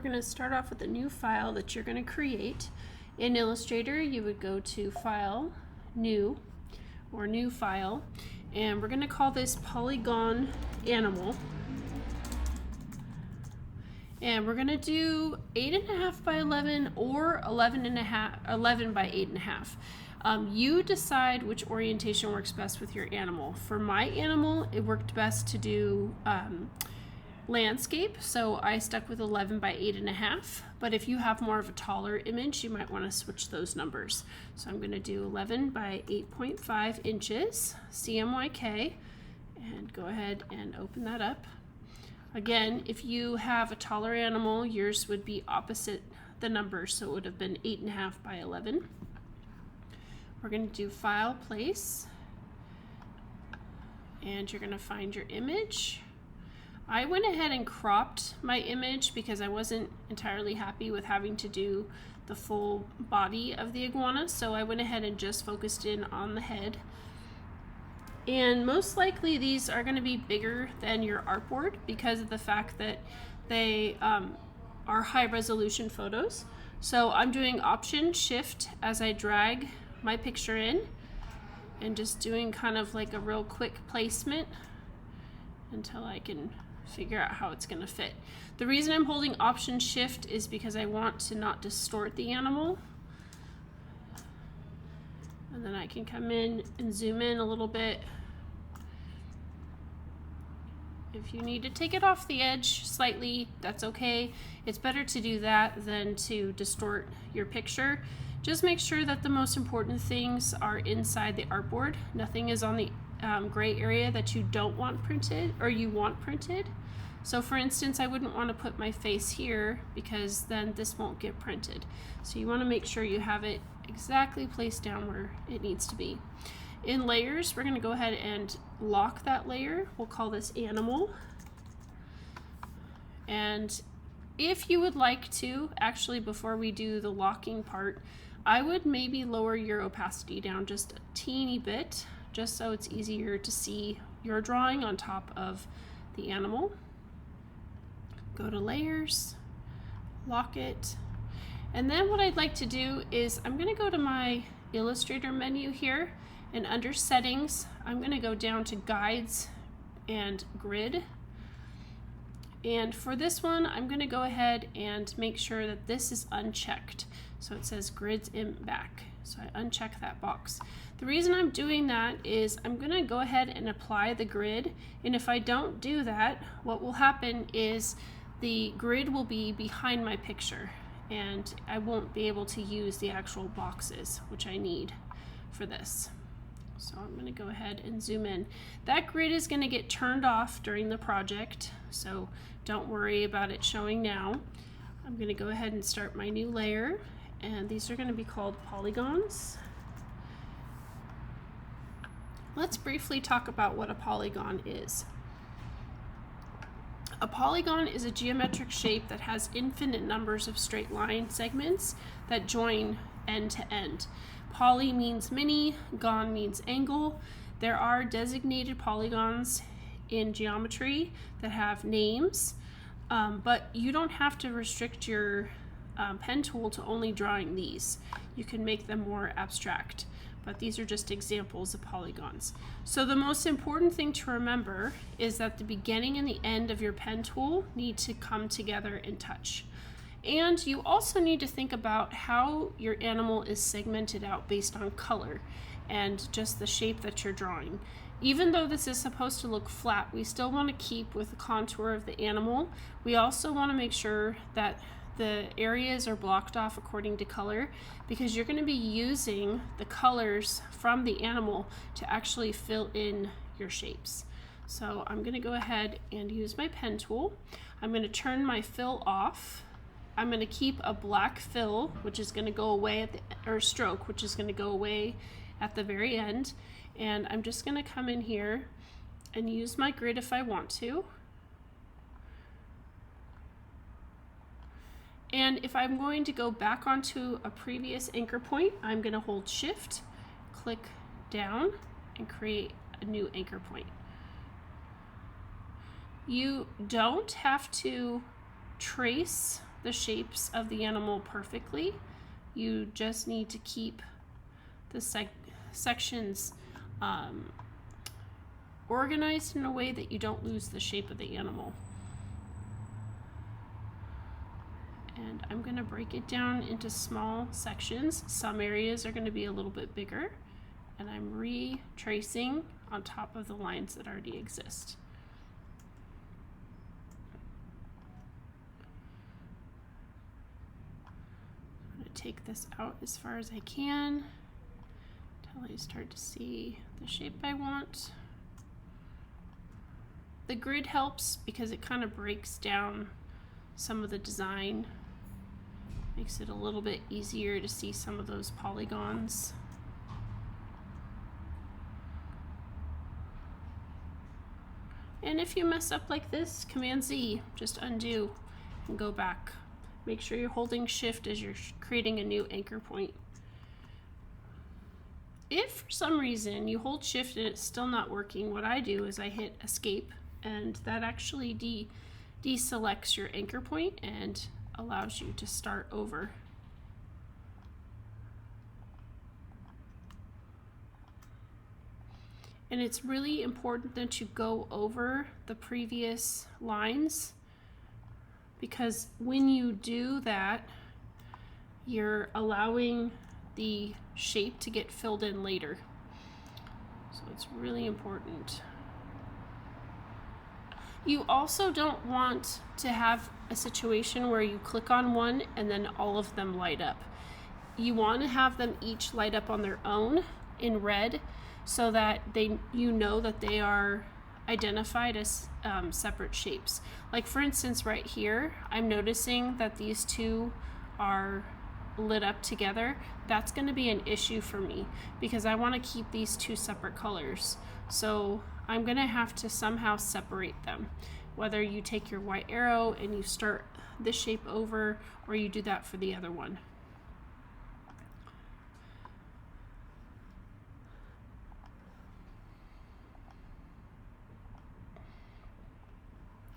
We're going to start off with a new file that you're going to create. In Illustrator, you would go to File, New, or New File, and we're going to call this Polygon Animal. And we're going to do 8.5 by 11 or 11 by 8.5. You decide which orientation works best with your animal. For my animal, it worked best to do landscape, so I stuck with 11 by 8.5. But if you have more of a taller image, you might want to switch those numbers. So I'm going to do 11 by 8.5 inches, CMYK, and go ahead and open that up. Again, if you have a taller animal, yours would be opposite the number, so it would have been 8.5 by 11. We're going to do File, Place, and you're going to find your image. I went ahead and cropped my image because I wasn't entirely happy with having to do the full body of the iguana, so I went ahead and just focused in on the head. And most likely these are going to be bigger than your artboard because of the fact that they are high resolution photos. So I'm doing Option Shift as I drag my picture in and just doing kind of like a real quick placement until I can figure out how it's going to fit. The reason I'm holding Option Shift is because I want to not distort the animal. And then I can come in and zoom in a little bit. If you need to take it off the edge slightly, that's okay. It's better to do that than to distort your picture. Just make sure that the most important things are inside the artboard. Nothing is on the gray area that you don't want printed or you want printed. So for instance, I wouldn't want to put my face here because then this won't get printed. So you want to make sure you have it exactly placed down where it needs to be. In layers, we're going to go ahead and lock that layer. We'll call this Animal. And if you would like to, actually before we do the locking part, I would maybe lower your opacity down just a teeny bit, just so it's easier to see your drawing on top of the animal. Go to Layers, lock it, and then what I'd like to do is I'm going to go to my Illustrator menu here, and under Settings, I'm going to go down to Guides and Grid. And for this one, I'm going to go ahead and make sure that this is unchecked. So it says Grids in Back. So I uncheck that box. The reason I'm doing that is I'm going to go ahead and apply the grid. And if I don't do that, what will happen is the grid will be behind my picture and I won't be able to use the actual boxes, which I need for this. So I'm going to go ahead and zoom in. That grid is going to get turned off during the project, so don't worry about it showing now. I'm going to go ahead and start my new layer, and these are going to be called polygons. Let's briefly talk about what a polygon is. A polygon is a geometric shape that has infinite numbers of straight line segments that join end to end. Poly means many, gon means angle. There are designated polygons in geometry that have names, but you don't have to restrict your pen tool to only drawing these. You can make them more abstract, but these are just examples of polygons. So the most important thing to remember is that the beginning and the end of your pen tool need to come together and touch. And you also need to think about how your animal is segmented out based on color and just the shape that you're drawing. Even though this is supposed to look flat, we still want to keep with the contour of the animal. We also want to make sure that the areas are blocked off according to color because you're going to be using the colors from the animal to actually fill in your shapes. So I'm going to go ahead and use my pen tool. I'm going to turn my fill off. I'm going to keep a black fill, which is going to go away at the, or stroke, which is going to go away at the very end. And I'm just going to come in here and use my grid if I want to. And if I'm going to go back onto a previous anchor point, I'm going to hold Shift, click down, and create a new anchor point. You don't have to trace the shapes of the animal perfectly. You just need to keep the sections organized in a way that you don't lose the shape of the animal. And I'm going to break it down into small sections. Some areas are going to be a little bit bigger, and I'm retracing on top of the lines that already exist. I'm going to take this out as far as I can until I start to see the shape I want. The grid helps because it kind of breaks down some of the design. Makes it a little bit easier to see some of those polygons. And if you mess up like this, Command Z, just undo and go back. Make sure you're holding Shift as you're creating a new anchor point. If for some reason you hold Shift and it's still not working, what I do is I hit Escape, and that actually deselects your anchor point and allows you to start over. And it's really important that you go over the previous lines, because when you do that, you're allowing the shape to get filled in later. So it's really important. You also don't want to have a situation where you click on one and then all of them light up. You want to have them each light up on their own in red, so that you know that they are identified as separate shapes. Like for instance right here, I'm noticing that these two are lit up together. That's going to be an issue for me because I want to keep these two separate colors. So I'm going to have to somehow separate them. Whether you take your white arrow and you start this shape over, or you do that for the other one.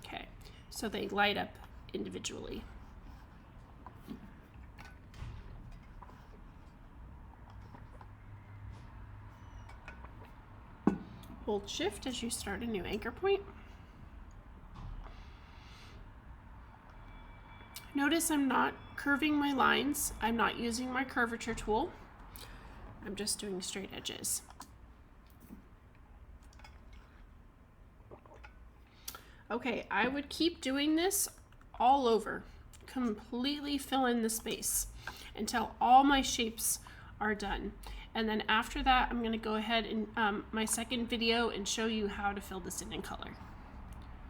Okay, so they light up individually. Hold Shift as you start a new anchor point. Notice I'm not curving my lines. I'm not using my curvature tool. I'm just doing straight edges. Okay, I would keep doing this all over. Completely fill in the space until all my shapes are done. And then after that, I'm going to go ahead and my second video and show you how to fill this in color.